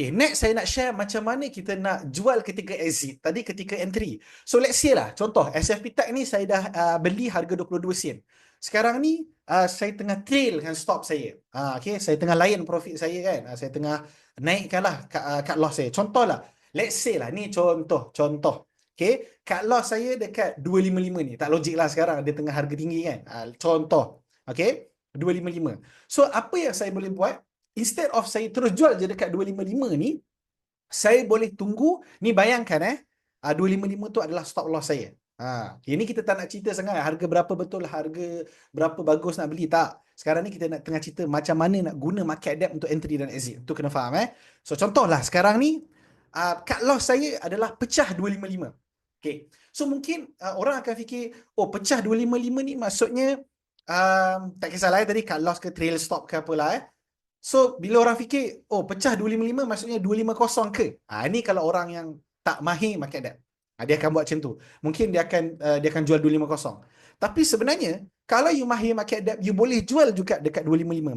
Okay, next saya nak share macam mana kita nak jual ketika exit. Tadi ketika entry. So let's say lah, contoh SFP Tech ni saya dah beli harga 22 sen. Sekarang ni saya tengah trail dengan stop saya. Okay, saya tengah layan profit saya kan. Saya tengah naikkan lah cut loss saya. Contoh lah, let's say lah, ni contoh. Okay, cut loss saya dekat 255 ni. Tak logik lah sekarang, dia tengah harga tinggi kan. Contoh, okay, 255. So apa yang saya boleh buat? Instead of saya terus jual je dekat 255 ni, saya boleh tunggu. Ni bayangkan 255 tu adalah stop loss saya. Ini kita tak nak cerita sangat harga berapa betul, harga berapa bagus nak beli, tak. Sekarang ni kita nak tengah cerita macam mana nak guna market adapt untuk entry dan exit. Tu kena faham. So contohlah sekarang ni cut loss saya adalah pecah 255. Okay. So mungkin orang akan fikir, oh pecah 255 ni maksudnya tak kisahlah tadi cut loss ke trail stop ke apalah. So, bila orang fikir, oh pecah 255 maksudnya 250 ke? Ini kalau orang yang tak mahir market adapt. Dia akan buat macam tu. Mungkin dia akan jual 250. Tapi sebenarnya, kalau you mahir market adapt, you boleh jual juga dekat 255.